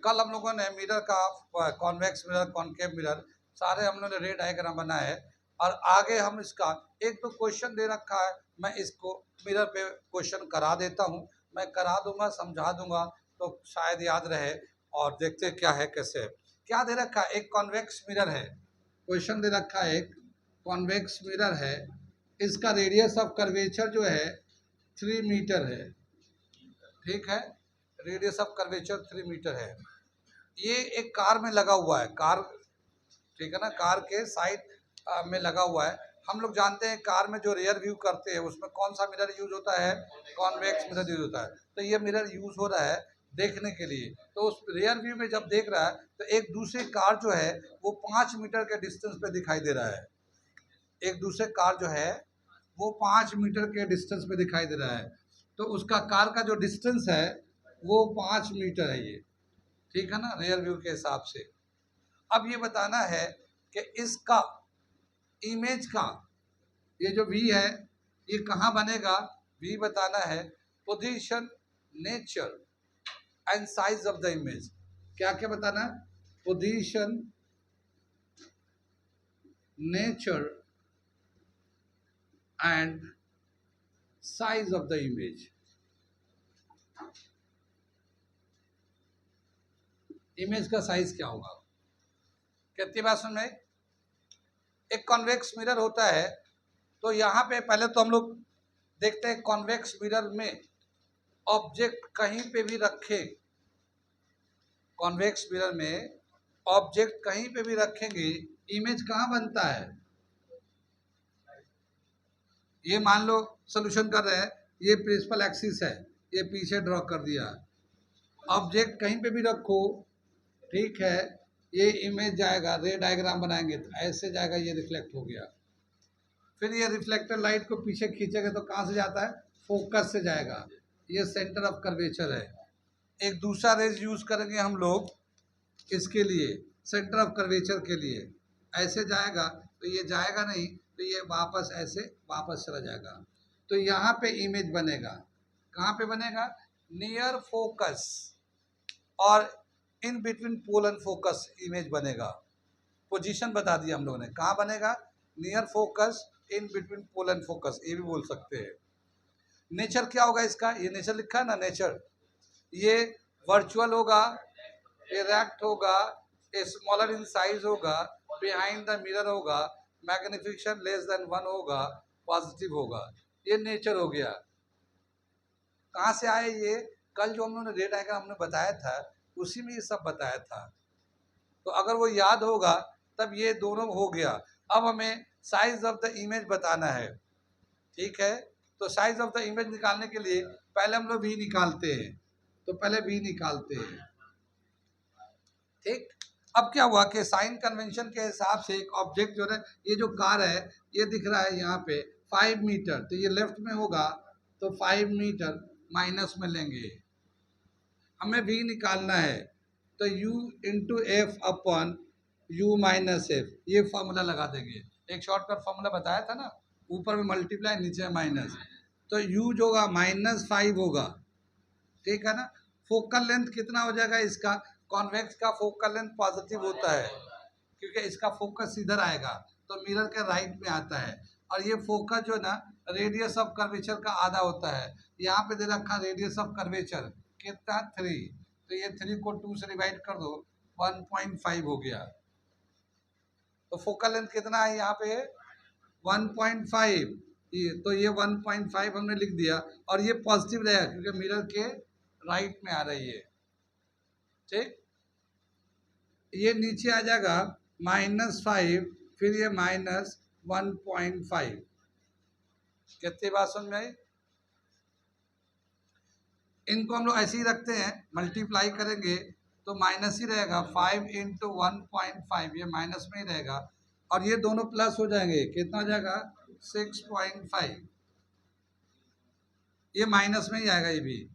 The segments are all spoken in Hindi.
कल हम लोगों ने मिरर का कॉन्वेक्स मिरर, कॉनकेव मिरर, सारे हम लोगों ने रे डायग्राम बनाया है। और आगे हम इसका एक तो क्वेश्चन दे रखा है, मैं इसको मिरर पे क्वेश्चन करा देता हूँ, मैं करा दूंगा, समझा दूंगा, तो शायद याद रहे। और देखते क्या है कैसे है। क्या दे रखा है, एक कॉन्वेक्स मिरर है, क्वेश्चन दे रखा है, एक कॉन्वेक्स मिरर है, इसका रेडियस ऑफ कर्वेचर जो है 3 मीटर है। ठीक है, रेडियस ऑफ कर्वेचर 3 मीटर है। ये एक कार में लगा हुआ है, कार, ठीक है ना, कार के साइड में लगा हुआ है। हम लोग जानते हैं कार में जो रियर व्यू करते हैं उसमें कौन सा मिरर यूज होता है, कॉन्वेक्स मिरर यूज होता है। तो ये मिरर यूज हो रहा है देखने के लिए। तो उस रियर व्यू में जब देख रहा है तो एक दूसरी कार जो है वो 5 मीटर के डिस्टेंस पे दिखाई दे रहा है। एक दूसरे कार जो है वो 5 मीटर के डिस्टेंस पे दिखाई दे रहा है। तो उसका कार का जो डिस्टेंस है वो 5 मीटर है ये, ठीक है ना, रियर व्यू के हिसाब से। अब ये बताना है कि इसका इमेज का ये जो वी है ये कहाँ बनेगा, वी बताना है, position, nature and size of the image. क्या क्या बताना है, position, nature and size of the image. Image का साइज क्या होगा, कितनी बात सुन में। एक कॉन्वेक्स मिरर होता है, तो यहाँ पे पहले तो हम लोग देखते हैं कॉन्वेक्स मिरर में ऑब्जेक्ट कहीं पे भी रखे, कॉन्वेक्स मिरर में ऑब्जेक्ट कहीं पे भी रखेंगे, इमेज कहाँ बनता है। ये मान लो सोल्यूशन कर रहे हैं, ये प्रिंसिपल एक्सिस है, ये पीछे ड्रॉ कर दिया, ऑब्जेक्ट कहीं पे भी रखो, ठीक है, ये इमेज जाएगा, रे डायग्राम बनाएंगे तो ऐसे जाएगा, ये रिफ्लेक्ट हो गया। फिर ये रिफ्लेक्टर लाइट को पीछे खींचेगा तो कहाँ से जाता है, फोकस से जाएगा, ये सेंटर ऑफ कर्वेचर है। एक दूसरा रेज यूज करेंगे हम लोग इसके लिए, सेंटर ऑफ कर्वेचर के लिए, ऐसे जाएगा तो ये जाएगा नहीं, तो ये वापस ऐसे वापस चला जाएगा। तो यहाँ पे इमेज बनेगा, कहाँ पे बनेगा, नियर फोकस और in between pole and focus image बनेगा। पोजीशन बता दिया हम लोगों ने, कहाँ बनेगा, near focus, in between pole and focus, ये भी बोल सकते हैं। नेचर क्या होगा इसका, ये नेचर लिखा है ना, नेचर, ये वर्चुअल होगा, इरेक्ट होगा, स्मॉलर इन साइज होगा, बिहाइंड द मिरर होगा, मैग्निफिकेशन लेस देन 1 होगा, पॉजिटिव होगा। ये नेचर हो गया। कहाँ से आए ये, कल जो हम लोगों ने रे डायग्राम हमने बताया था उसी में ये सब बताया था। तो अगर वो याद होगा तब ये दोनों हो गया। अब हमें साइज ऑफ द इमेज बताना है, ठीक है। तो साइज ऑफ द इमेज निकालने के लिए पहले हम लोग भी निकालते हैं, तो पहले भी निकालते हैं, ठीक। अब क्या हुआ कि साइन कन्वेंशन के हिसाब से एक ऑब्जेक्ट जो है, ये जो कार है ये दिख रहा है यहाँ पे 5 मीटर, तो ये लेफ्ट में होगा, तो 5 मीटर माइनस में लेंगे, हमें भी निकालना है। तो u into F upon u minus F, ये फॉर्मूला लगा देंगे। एक शॉर्टकट फॉर्मूला बताया था ना, ऊपर में मल्टीप्लाई नीचे माइनस, तो u जो होगा -5 होगा, ठीक है ना। फोकल लेंथ कितना हो जाएगा इसका, कॉन्वेक्स का फोकल लेंथ पॉजिटिव होता है क्योंकि इसका फोकस इधर आएगा, तो मिरर के राइट में आता है। और ये फोकस जो है ना, रेडियस ऑफ कर्वेचर का आधा होता है। यहाँ पे दे रखा रेडियस ऑफ कर्वेचर कितना, 3, तो ये 3 को 2 से डिवाइड कर दो, 1.5 हो गया। तो फोकल लेंथ कितना है यहाँ पे, 1.5, ये तो ये 1.5 हमने लिख दिया, और ये पॉजिटिव रहेगा क्योंकि मिरर के राइट में आ रही है, ठीक। ये नीचे आ जाएगा -5, फिर ये -1.5, कितनी बात समझ में आई। इनको हम लोग ऐसे ही रखते हैं, मल्टीप्लाई करेंगे तो माइनस ही रहेगा, 5 इंटू 1.5, ये माइनस में ही रहेगा, और ये दोनों प्लस हो जाएंगे, कितना हो जाएगा 6.5, ये माइनस में ही आएगा, ये भी,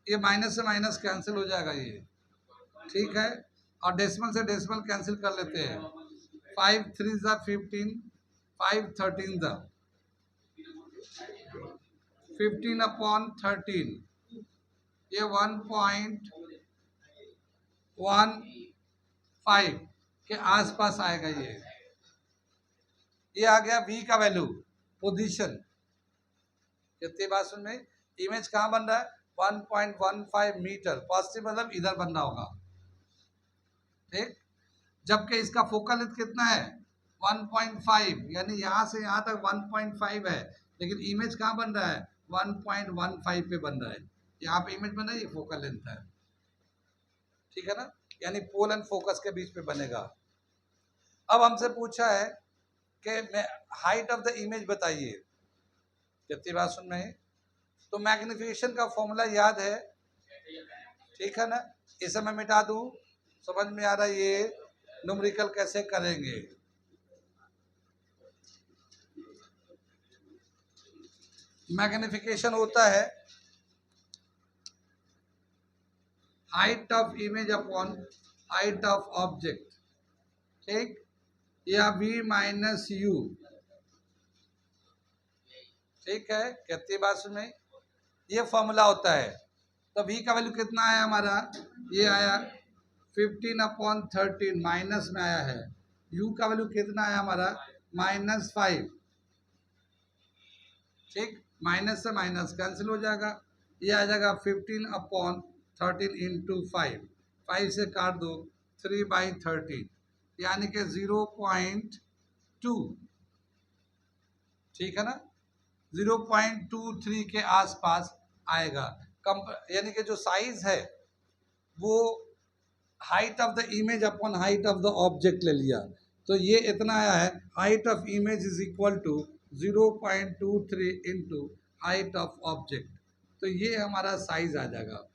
ये माइनस से माइनस कैंसिल हो जाएगा ये, ठीक है। और डेसिमल से डेसिमल कैंसिल कर लेते हैं, 5 3 ज़ा 15, 5 13 ज़ा 15 अपॉन 13, ये 1.5 1.15 के आसपास आएगा ये आ गया v का वैल्यू, पोजीशन। कितनी बात सुन में, इमेज कहाँ बन रहा है 1.15 मीटर, पॉजिटिव मतलब इधर बन रहा होगा, ठीक। जबकि इसका फोकल लेंथ कितना है 1.5, यानी यहाँ से यहाँ तक 1.5 है, लेकिन इमेज कहाँ बन रहा है 1.15 पे बन रहा है। यहाँ पे इमेज बन रहा है, ये फोकल लेंथ है, ठीक है ना, यानी पोल एंड फोकस के बीच में बनेगा। अब हमसे पूछा है कि हाइट ऑफ द इमेज बताइए, कितनी बात सुन रहे हैं। तो मैग्निफिकेशन का फॉर्मूला याद है, ठीक है ना, इसे मैं मिटा दूं, समझ में आ रहा है ये न्यूमेरिकल कैसे करेंगे। मैग्निफिकेशन होता है height of image upon height of object, ठीक, या v माइनस यू, ठीक है। कितनी बात सुन, ये फॉर्मूला होता है। तो v का वैल्यू कितना आया हमारा, ये आया 15/13 माइनस में आया है। u का वैल्यू कितना आया हमारा -5, ठीक, माइनस से माइनस कैंसिल हो जाएगा, ये आ जाएगा 15/13 इंटू 5 से काट दो 3/13, यानी कि 0.2, ठीक है ना, 0.23 के आसपास आएगा। यानी कि जो साइज है वो height of the image upon height of the object ले लिया, तो ये इतना आया है, height of image is equal to 0.23 into height of object, तो ये हमारा साइज आ जाएगा।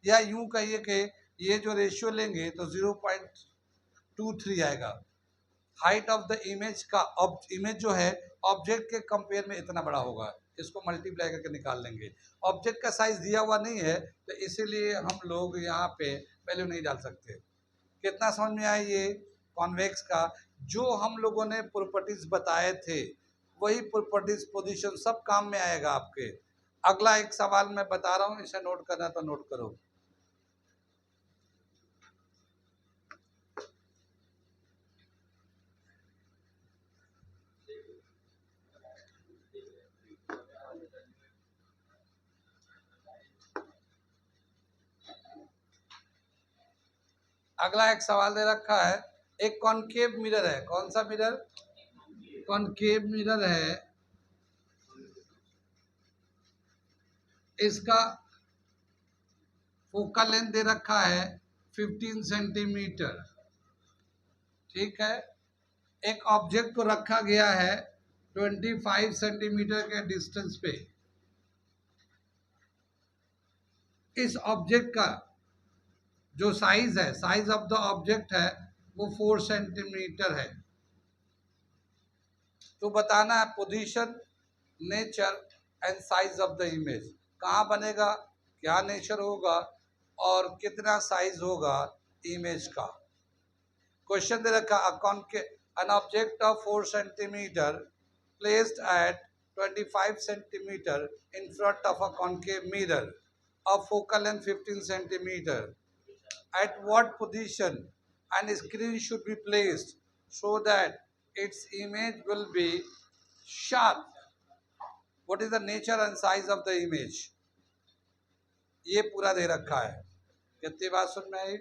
या यूं कहिए कि ये जो रेशियो लेंगे तो 0.23 आएगा। हाइट ऑफ द इमेज का, इमेज जो है ऑब्जेक्ट के कंपेयर में इतना बड़ा होगा, इसको मल्टीप्लाई करके निकाल लेंगे। ऑब्जेक्ट का साइज दिया हुआ नहीं है, तो इसीलिए हम लोग यहाँ पे वैल्यू नहीं डाल सकते। कितना समझ में आया ये कॉन्वेक्स का, जो हम लोगों ने प्रॉपर्टीज बताए थे वही प्रॉपर्टीज, पोजीशन सब काम में आएगा आपके। अगला एक सवाल मैं बता रहा हूँ, इसे नोट करना तो नोट करो। अगला एक सवाल दे रखा है, एक कॉनकेव मिरर है। कौन सा मिरर, कॉनकेव मिरर है। इसका फोकल लेंथ दे रखा है 15 सेंटीमीटर, ठीक है। एक ऑब्जेक्ट को रखा गया है 25 सेंटीमीटर के डिस्टेंस पे। इस ऑब्जेक्ट का जो साइज है, साइज ऑफ द ऑब्जेक्ट है वो 4 सेंटीमीटर है। तो बताना है position, nature and size of the image, कहाँ बनेगा, क्या नेचर होगा और कितना साइज होगा इमेज का। क्वेश्चन दे रखा, an object of 4 centimeter placed at 25 centimeter in front of a concave mirror of focal length 15 centimeter. At what position and screen should be placed so that its image will be sharp? What is the nature and size of the image? ये पूरा दे रखा है। कितनी बात सुन में आई।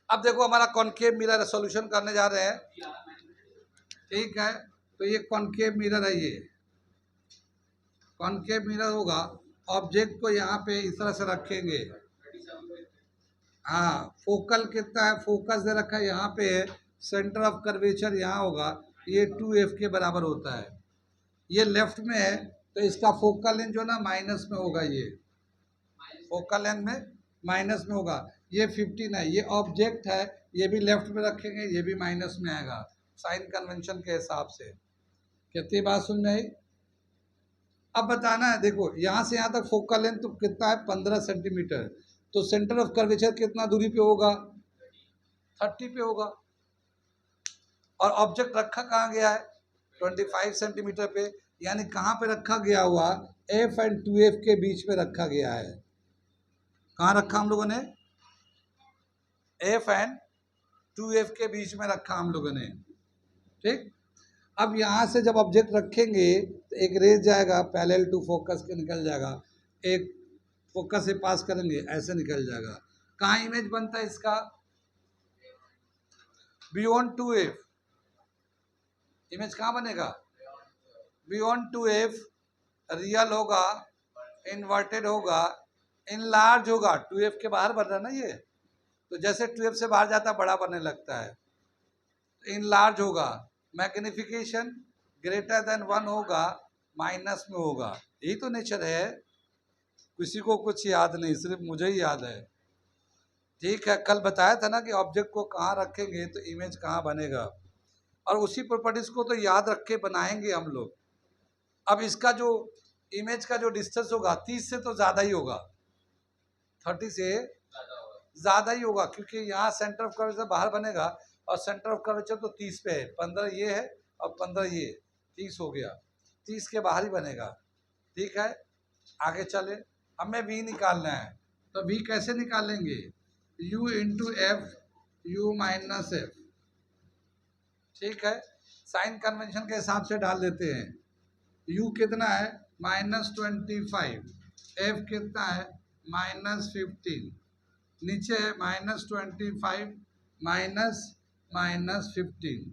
अब देखो हमारा कॉनकेव मिरर सॉल्यूशन करने जा रहे हैं, ठीक है। तो ये कॉनकेव मिरर है, ये कॉनकेव मिरर होगा। ऑब्जेक्ट को यहाँ पे इस तरह से रखेंगे, हाँ, फोकल कितना है, फोकस दे रखा है यहाँ पे है, सेंटर ऑफ कर्वेचर यहाँ होगा, ये 2f के बराबर होता है। ये लेफ्ट में है तो इसका फोकल लेंथ जो ना माइनस में होगा, ये फोकल लेंथ में माइनस में होगा, ये 15 है। ये ऑब्जेक्ट है, ये भी लेफ्ट में रखेंगे, ये भी माइनस में आएगा साइन कन्वेंशन के हिसाब से। कितनी बात सुन में आई। अब बताना है, देखो यहाँ से यहाँ तक फोकल लेंथ तो कितना है 15 सेंटीमीटर, तो सेंटर ऑफ कर्वेचर कितना दूरी पे होगा 30 पे होगा। और ऑब्जेक्ट रखा कहाँ गया है 25 सेंटीमीटर पे, यानी कहाँ पे रखा गया हुआ, f एंड 2f के बीच में रखा गया है। कहाँ रखा हम लोगों ने एफ एंड 2f के बीच में रखा हम लोगों ने, ठीक। अब यहाँ से जब ऑब्जेक्ट रखेंगे तो एक रेज जाएगा पैरेलल टू फोकस के निकल जाएगा, एक फोकस से पास करेंगे ऐसे निकल जाएगा। कहाँ इमेज बनता है इसका? Beyond 2f। इमेज कहाँ बनेगा? Beyond 2f। रियल होगा, इन्वर्टेड होगा, इनलार्ज होगा। 2f के बाहर बन रहा है ना ये, तो जैसे 2f से बाहर जाता है बड़ा बनने लगता है, इनलार्ज होगा। मैग्निफिकेशन ग्रेटर देन 1 होगा, माइनस में होगा। यही तो नेचर है। किसी को कुछ याद नहीं, सिर्फ मुझे ही याद है, ठीक है। कल बताया था ना कि ऑब्जेक्ट को कहाँ रखेंगे तो इमेज कहाँ बनेगा, और उसी प्रॉपर्टीज को तो याद रख के बनाएंगे हम लोग। अब इसका जो इमेज का जो डिस्टेंस होगा 30 से तो ज़्यादा ही होगा, 30 से ज़्यादा ही होगा, क्योंकि यहाँ सेंटर ऑफ कर्वेचर बाहर बनेगा और सेंटर ऑफ कर्वेचर तो 30 पे है, 15 ये है और 15 ये, 30 हो गया, 30 के बाहर ही बनेगा, ठीक है। आगे चले, हमें v निकालना है, तो v कैसे निकालेंगे? u into F, you minus F, ठीक है। साइन कन्वेंशन के हिसाब से डाल देते हैं। u कितना है? -25, f कितना है? -15, नीचे है -25 -15।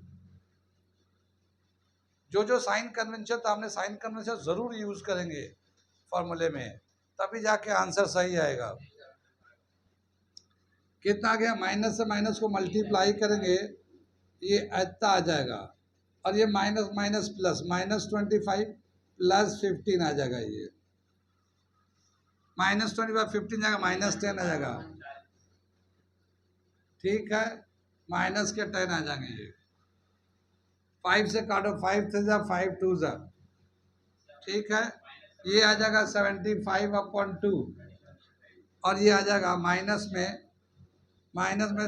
जो जो साइन कन्वेंशन था हमने साइन कन्वेंशन जरूर यूज करेंगे फॉर्मूले में, तभी जाके आंसर सही आएगा। कितना आ गया? माइनस से माइनस को मल्टीप्लाई करेंगे, ये इतना आ जाएगा, और ये माइनस माइनस प्लस, -25 प्लस 15 आ जाएगा, ये -25 15 जाएगा, -10 आ जाएगा, ठीक है। माइनस के 10 आ जाएंगे, ये 5 से काटो, 5 से जा 5 2 जा, ठीक है। ये आ जाएगा 75/2, और ये आ जाएगा माइनस में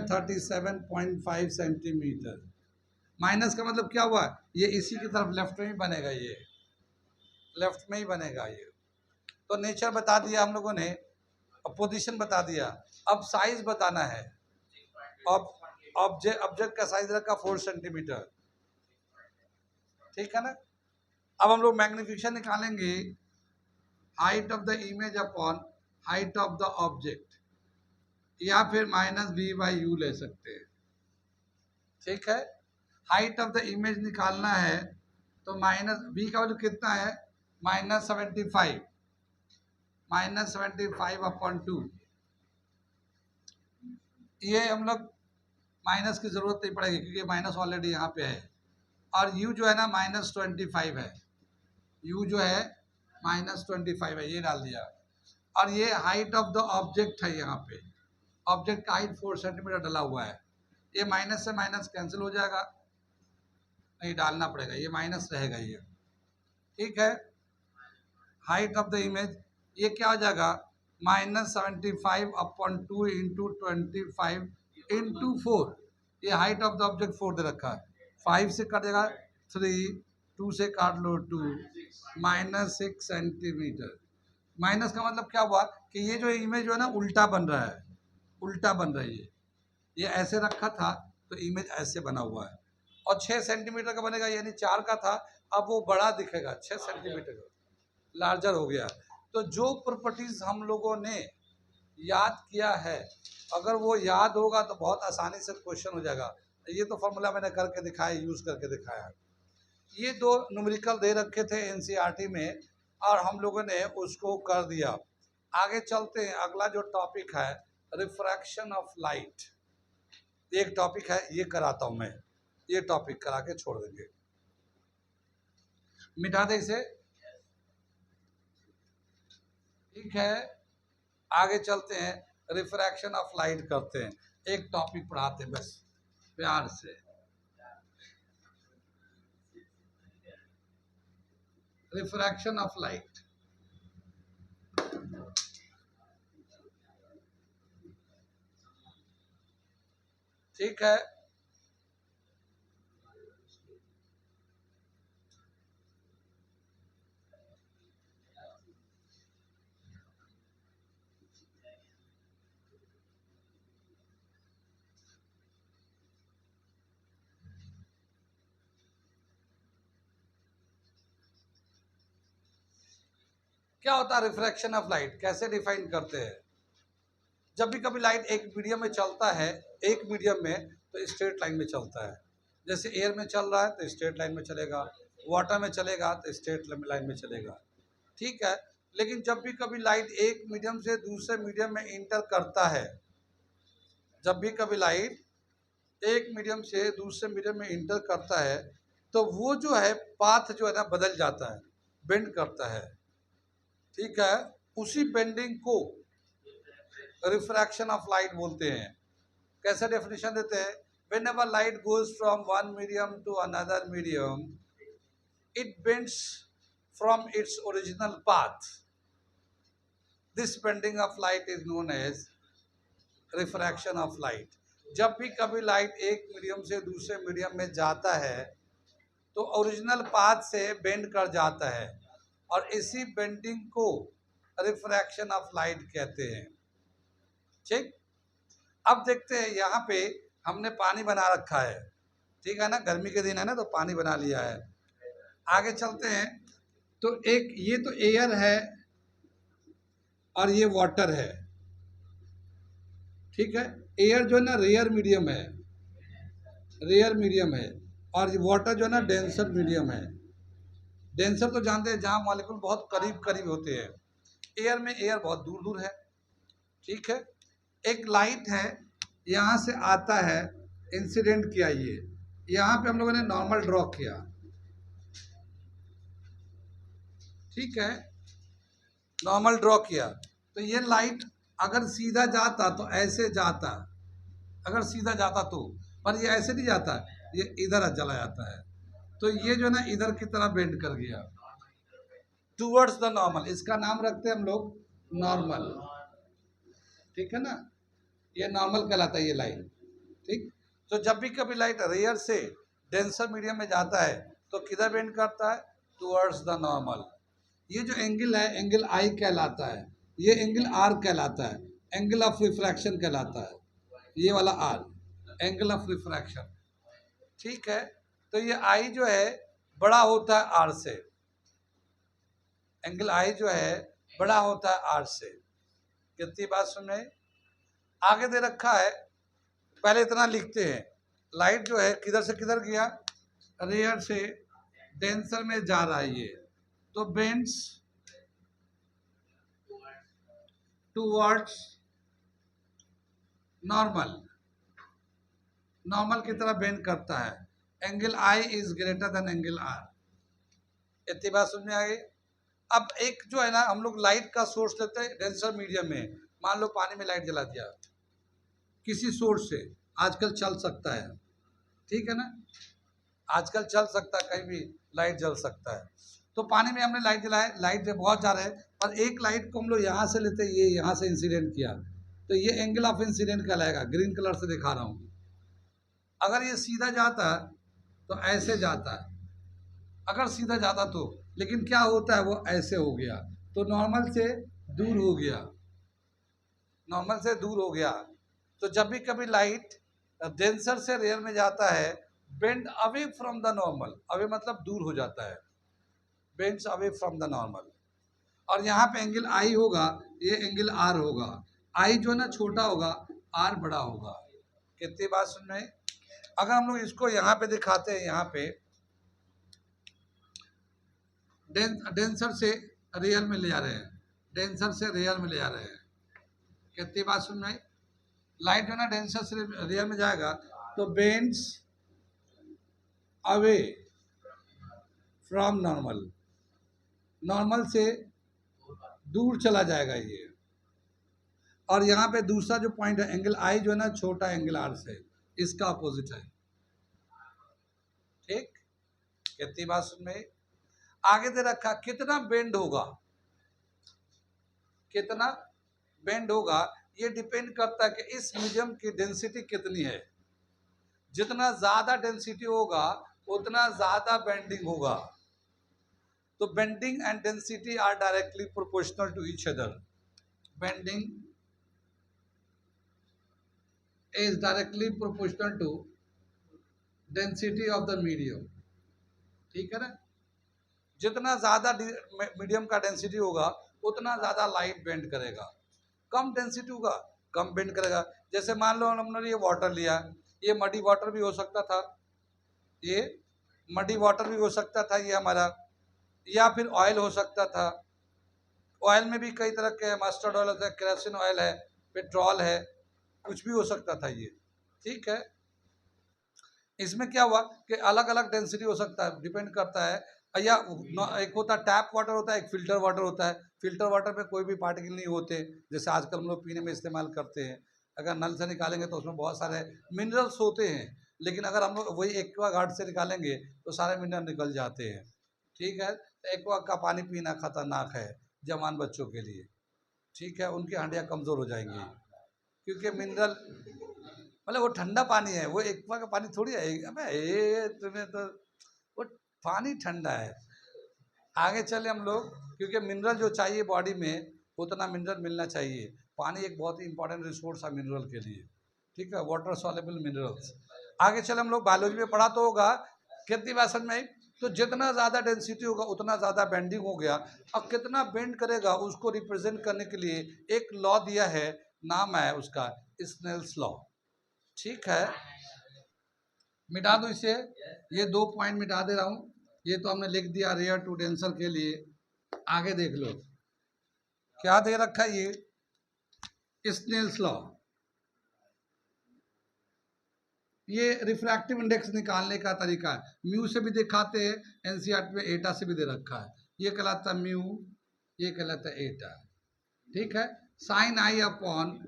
37.5 सेंटीमीटर। माइनस का मतलब क्या हुआ? ये इसी की तरफ लेफ्ट में ही बनेगा, ये लेफ्ट में ही बनेगा ये। तो नेचर बता दिया हम लोगों ने, पोजीशन बता दिया, अब साइज बताना है। ऑब्जेक्ट का साइज रखा 4 सेंटीमीटर, ठीक है ना। अब हम लोग मैग्निफिकेशन निकालेंगे, height of the image upon height of the object, या फिर -v/u ले सकते हैं, ठीक है। हाइट ऑफ द इमेज निकालना है तो v का वैल्यू कितना है? -75, -75/2। ये हम लोग माइनस की जरूरत नहीं पड़ेगी क्योंकि माइनस ऑलरेडी यहाँ पे है, और u जो है ना -25 है, u जो है -25 है, ये डाल दिया। और ये हाइट ऑफ द ऑब्जेक्ट है, यहाँ पे ऑब्जेक्ट का हाइट 4 सेंटीमीटर डला हुआ है। ये माइनस से माइनस कैंसिल हो जाएगा, नहीं डालना पड़ेगा, ये माइनस रहेगा ये, ठीक है। हाइट ऑफ द इमेज ये क्या हो जाएगा? -75/2 इंटू 25 इंटू 4। ये हाइट ऑफ द ऑब्जेक्ट 4 दे रखा है, 5 से काट देगा 3, 2 से काट लो 2, -6 सेंटीमीटर। माइनस का मतलब क्या हुआ कि ये जो इमेज जो है ना उल्टा बन रहा है, उल्टा बन रही है। ये ऐसे रखा था तो इमेज ऐसे बना हुआ है, और 6 सेंटीमीटर का बनेगा, यानी 4 का था, अब वो बड़ा दिखेगा, 6 सेंटीमीटर का लार्जर हो गया। तो जो प्रॉपर्टीज हम लोगों ने याद किया है, अगर वो याद होगा तो बहुत आसानी से क्वेश्चन हो जाएगा। ये तो फॉर्मूला मैंने करके दिखाया, यूज करके दिखाया। ये 2 न्यूमेरिकल दे रखे थे एनसीईआरटी में और हम लोगों ने उसको कर दिया। आगे चलते हैं, अगला जो टॉपिक है रिफ्रैक्शन ऑफ लाइट, एक टॉपिक है, ये कराता हूं मैं, ये टॉपिक करा के छोड़ देंगे, मिटा दे इसे, ठीक है। आगे चलते हैं, रिफ्रैक्शन ऑफ लाइट करते हैं, एक टॉपिक पढ़ाते हैं बस प्यार से। रिफ्रैक्शन ऑफ लाइट, ठीक है। क्या होता है रिफ्रैक्शन ऑफ लाइट, कैसे डिफाइन करते हैं? जब भी कभी लाइट एक मीडियम में चलता है, एक मीडियम में, तो स्ट्रेट लाइन में चलता है। जैसे एयर में चल रहा है तो स्ट्रेट लाइन में चलेगा, वाटर में चलेगा तो स्ट्रेट लाइन में चलेगा, ठीक है। लेकिन जब भी कभी लाइट एक मीडियम से दूसरे मीडियम में इंटर करता है, जब भी कभी लाइट एक मीडियम से दूसरे मीडियम में इंटर करता है, तो वो जो है पाथ जो है ना बदल जाता है, बेंड करता है, ठीक है। उसी बेंडिंग को रिफ्रैक्शन ऑफ लाइट बोलते हैं। कैसे डेफिनेशन देते हैं? whenever light goes from one medium to another medium, it bends from its original path. This bending of light is known as refraction of light. जब भी कभी लाइट एक मीडियम से दूसरे मीडियम में जाता है तो ओरिजिनल पाथ से बेंड कर जाता है, और इसी बेंडिंग को रिफ्रैक्शन ऑफ लाइट कहते हैं, ठीक। अब देखते हैं, यहाँ पे हमने पानी बना रखा है, ठीक है ना, गर्मी के दिन है ना, तो पानी बना लिया है। आगे चलते हैं, तो एक ये तो एयर है और ये वाटर है, ठीक है। एयर जो है ना रेयर मीडियम है, रेयर मीडियम है, और वाटर जो है ना डेंसर मीडियम है। डेंसर तो जानते हैं जहाँ मॉलिक्यूल बहुत करीब करीब होते हैं, एयर में एयर बहुत दूर दूर है, ठीक है। एक लाइट है, यहाँ से आता है, इंसिडेंट किया, ये यहाँ पे हम लोगों ने नॉर्मल ड्रॉ किया, ठीक है, नॉर्मल ड्रॉ किया। तो ये लाइट अगर सीधा जाता तो ऐसे जाता, अगर सीधा जाता तो, पर ये ऐसे नहीं जाता, ये इधर चला जाता है, तो ये जो है ना इधर की तरह बेंड कर गया टूवर्ड्स द नॉर्मल। इसका नाम रखते हैं हम लोग नॉर्मल, ठीक है ना, ये नॉर्मल कहलाता है ये लाइन, ठीक। तो जब भी कभी लाइट रेयर से डेंसर मीडियम में जाता है तो किधर बेंड करता है? Towards the normal. ये जो एंगल है, एंगल आई कहलाता है, ये एंगल आर कहलाता है, एंगल ऑफ रिफ्रैक्शन कहलाता है, ये वाला आर एंगल ऑफ रिफ्रैक्शन, ठीक है। तो ये आई जो है बड़ा होता है आर से, एंगल आई जो है बड़ा होता है आर से। कितनी बात सुने? आगे दे रखा है, पहले इतना लिखते हैं, लाइट जो है किधर से किधर गया, रेयर से डेंसर में जा रहा है, ये तो बेंड्स टूवर्ड्स नॉर्मल, नॉर्मल की तरह बेंड करता है। Angle i is greater than angle r. इतनी बात समझ में आ गई? अब एक जो है ना, हम लोग लाइट का सोर्स लेते हैं डेंसर मीडियम में, मान लो पानी में लाइट जला दिया किसी सोर्स से, आजकल चल सकता है, ठीक है ना, आजकल चल सकता है, कहीं भी लाइट जल सकता है। तो पानी में हमने लाइट जलाए, लाइट बहुत जा रहे हैं, पर एक लाइट को हम लोग यहाँ से लेते हैं, ये यहाँ से इंसिडेंट किया, तो ये एंगल ऑफ इंसिडेंट कहलाएगा, ग्रीन कलर से दिखा रहा हूँ। अगर ये सीधा जाता तो ऐसे जाता है, अगर सीधा जाता तो, लेकिन क्या होता है, वो ऐसे हो गया, तो नॉर्मल से दूर हो गया, नॉर्मल से दूर हो गया। तो जब भी कभी लाइट डेंसर से रेयर में जाता है, bend away from the normal, away मतलब दूर हो जाता है, bends away from the normal. और यहाँ पे एंगल आई होगा, ये एंगल आर होगा, आई जो है ना छोटा होगा, आर बड़ा होगा। कितनी बात सुन रहे? अगर हम लोग इसको यहाँ पे दिखाते हैं, यहाँ पे डेंसर से रेयर में ले जा रहे हैं, डेंसर से रेयर में ले जा रहे हैं। कितनी बात सुन रहे? लाइट जो है ना डेंसर से रेयर में जाएगा तो bends away from normal, normal से दूर चला जाएगा ये। और यहाँ पे दूसरा जो पॉइंट है, एंगल आई जो है ना छोटा एंगल आर से, इसका अपोजिट है, ठीक। कितनी बात सुन में? आगे दे रखा कितना बेंड होगा, कितना बेंड होगा, ये डिपेंड करता है कि इस मीडियम की डेंसिटी कितनी है। जितना ज्यादा डेंसिटी होगा उतना ज्यादा बेंडिंग होगा। तो bending and density are directly proportional to each other. Bending is directly proportional to density of the medium, ठीक है ना। जितना ज्यादा मीडियम का डेंसिटी होगा उतना ज़्यादा लाइट बेंड करेगा। कम डेंसिटी होगा, कम बेंड करेगा। जैसे मान लो हमने ये वाटर लिया, ये मडी वाटर भी हो सकता था, ये मडी वाटर भी हो सकता था ये हमारा, या फिर ऑयल हो सकता था। ऑयल में भी कई तरह के, मस्टर्ड ऑयल होता है, केरोसिन ऑयल है, पेट्रोल है, कुछ भी हो सकता था ये। ठीक है, इसमें क्या हुआ कि अलग अलग डेंसिटी हो सकता है, डिपेंड करता है। या एक होता है टैप वाटर होता है, एक फिल्टर वाटर होता है। फिल्टर वाटर में कोई भी पार्टिकल नहीं होते, जैसे आजकल हम लोग पीने में इस्तेमाल करते हैं। अगर नल से निकालेंगे तो उसमें बहुत सारे मिनरल्स होते हैं, लेकिन अगर हम लोग वही एक्वागार्ड से निकालेंगे तो सारे मिनरल निकल जाते हैं। ठीक है, तो एक्वा का पानी पीना खतरनाक है जवान बच्चों के लिए। ठीक है, उनकी हड्डियाँ कमज़ोर हो जाएंगी, क्योंकि मिनरल मतलब वो ठंडा पानी है, वो एक्वा का पानी थोड़ी है। अबे ये तुम्हें तो वो पानी ठंडा है। आगे चले हम लोग, क्योंकि मिनरल जो चाहिए बॉडी में उतना मिनरल मिलना चाहिए। पानी एक बहुत ही इंपॉर्टेंट रिसोर्स है मिनरल के लिए। ठीक है, वाटर सॉल्युबल मिनरल्स। आगे चले हम लोग, बायोलॉजी में पढ़ा तो होगा, खेती बासन में। तो जितना ज़्यादा डेंसिटी होगा उतना ज़्यादा बेंडिंग हो गया। अब कितना बेंड करेगा उसको रिप्रेजेंट करने के लिए एक लॉ दिया है, नाम है उसका स्नेल्स लॉ। ठीक है, मिटा दो इसे, ये 2 पॉइंट मिटा दे रहा हूं। ये तो हमने लिख दिया रेयर टू डेंसर के लिए। आगे देख लो क्या दे रखा है, ये स्नेल्स लॉ। ये रिफ्रैक्टिव इंडेक्स निकालने का तरीका है, म्यू से भी दिखाते हैं, एनसीईआरटी में एटा से भी दे रखा है। ये कहलाता है म्यू, ये कहलाता है एटा। ठीक है, sine i upon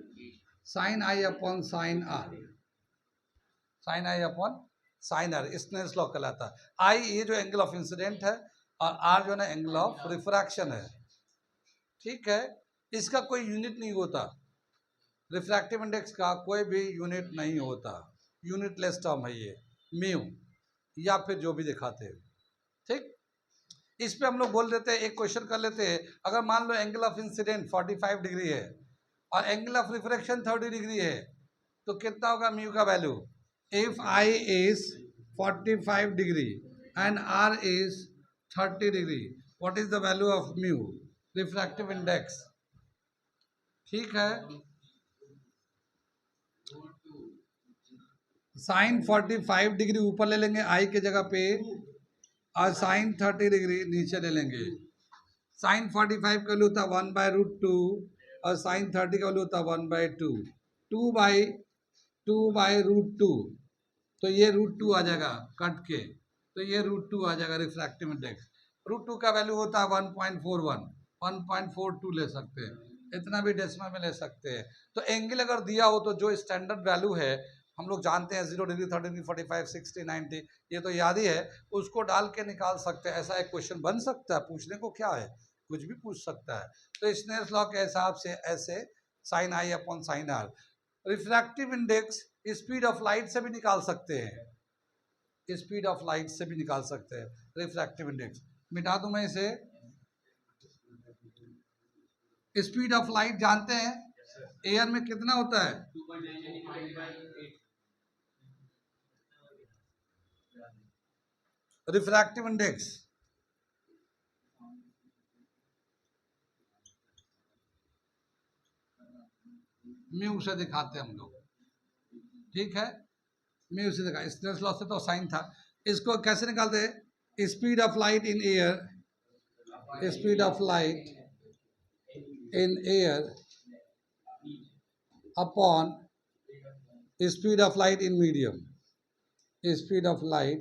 sine r, sine i upon sine r, Snell's law कहलाता है। आई ये जो एंगल ऑफ इंसिडेंट है, और आर जो है एंगल ऑफ रिफ्रैक्शन है। ठीक है, इसका कोई यूनिट नहीं होता, रिफ्रैक्टिव इंडेक्स का कोई भी यूनिट नहीं होता, यूनिटलेस टर्म है ये म्यू, या फिर जो भी दिखाते हैं। ठीक, इस पे हम लोग बोल देते हैं, एक क्वेश्चन कर लेते हैं। अगर मान लो एंगल ऑफ इंसिडेंट 45 डिग्री है और एंगल ऑफ रिफ्रैक्शन 30 डिग्री है, तो कितना होगा म्यू का value? If i is 45 degree and r is 30 degree, what is the value of mu, refractive index? ठीक है, साइन 45 डिग्री ऊपर ले लेंगे आई के जगह पे, और साइन 30 डिग्री नीचे ले लेंगे। साइन 45 का वैल्यू होता है 1/√2 और साइन 30 का वैल्यू होता है 1/2, 2/√2। तो ये √2 आ जाएगा कट के, तो ये √2 आ जाएगा रिफ्रैक्टिव इंडेक्स। √2 का वैल्यू होता है 1.41, 1.42 ले सकते हैं, इतना भी डेसिमल में ले सकते हैं। तो एंगल अगर दिया हो तो जो स्टैंडर्ड वैल्यू है हम लोग जानते हैं, 0 डिग्री, 30 डिग्री, 45, 60, 90, ये तो याद ही है, उसको डाल के निकाल सकते हैं। ऐसा एक क्वेश्चन बन सकता है, पूछने को क्या है, कुछ भी पूछ सकता है। तो स्नेल्स लॉ के हिसाब से ऐसे sine i upon sine r, refractive index speed of light से भी निकाल सकते हैं, स्पीड ऑफ लाइट से भी निकाल सकते हैं रिफ्रैक्टिव इंडेक्स। मिटा दूं मैं इसे, स्पीड ऑफ लाइट जानते हैं एयर में कितना होता है? रिफ्रैक्टिव इंडेक्स म्यू से दिखाते हैं हम लोग। ठीक है, म्यू से दिखा, स्नेल्स लॉ से तो साइन था। इसको कैसे निकालते हैं? Speed of light in air, speed of light in air upon speed of light in medium, speed of light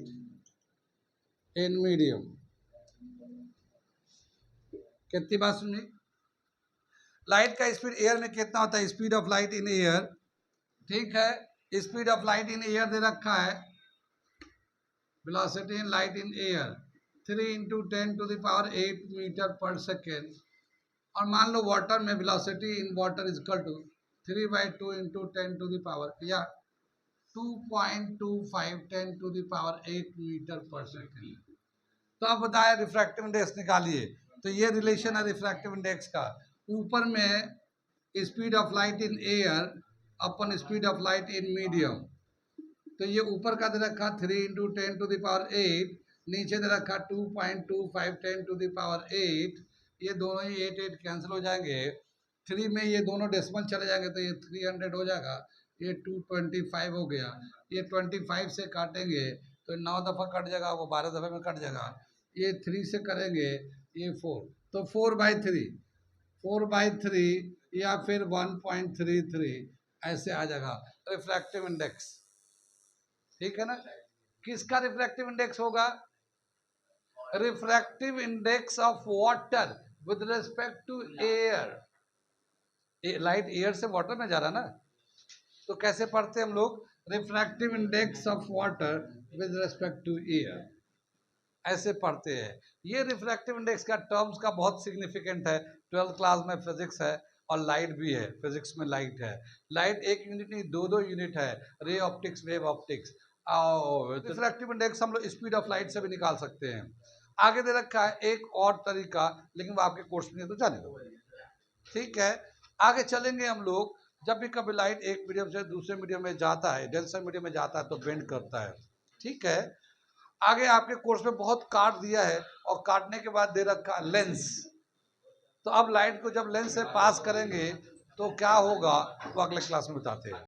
in medium. कितनी बात सुनिए, लाइट का स्पीड एयर में कितना होता है? Speed of light in air. ठीक है, speed of light in air दे रखा है, velocity in light in air 3 × 10⁸ metre per second. और मान लो वाटर में velocity in water is equal to 3/2 × 10⁻, या 2.25 10⁸ मीटर पर सेकेंड। तो अब बताया रिफ्रैक्टिव इंडेक्स निकालिए। तो ये रिलेशन है रिफ्रैक्टिव इंडेक्स का, ऊपर में speed of light in air upon speed of light in medium. तो ये ऊपर का दे रखा 3 × 10⁸, नीचे दे रखा 2.25 10⁸, ये दोनों ही 8 कैंसिल हो जाएंगे। 3 में ये दोनों डेसिमल चले जाएंगे तो ये 300 हो जाएगा। ये 225 हो गया। ये 25 से काटेंगे तो 9 दफ़ा कट जाएगा, वो 12 दफ़े में कट जाएगा। ये 3 से करेंगे, ये 4, तो 4/3, 4/3 या फिर 1.33 ऐसे आ जाएगा रिफ्रैक्टिव इंडेक्स। ठीक है ना। किसका रिफ्रैक्टिव इंडेक्स होगा? Refractive index of water with respect to air. Light air से वाटर में जा रहा ना, तो कैसे पढ़ते हैं हम लोग? Refractive index of water with respect to air, ऐसे पढ़ते हैं। ये रिफ्रैक्टिव इंडेक्स का टर्म्स का बहुत सिग्निफिकेंट है। 12th क्लास में फिजिक्स है और लाइट भी है। फिजिक्स में लाइट है। लाइट एक यूनिट नहीं, दो यूनिट है, रे ऑप्टिक्स, वेव ऑप्टिक्स। और रिफ्रैक्टिव इंडेक्स हम लोग स्पीड ऑफ लाइट से भी निकाल सकते हैं। आगे दे रखा है एक और तरीका, लेकिन वो आपके कोर्स में नहीं है तो जाने दो। ठीक है, आगे चलेंगे हम लोग। जब भी कभी लाइट एक मीडियम से दूसरे मीडियम में जाता है, डेंसर मीडियम में जाता है, तो बेंड करता है। ठीक है, आगे आपके कोर्स में बहुत काट दिया है और काटने के बाद दे रखा लेंस। तो अब लाइट को जब लेंस से पास करेंगे तो क्या होगा, वो अगले क्लास में बताते हैं।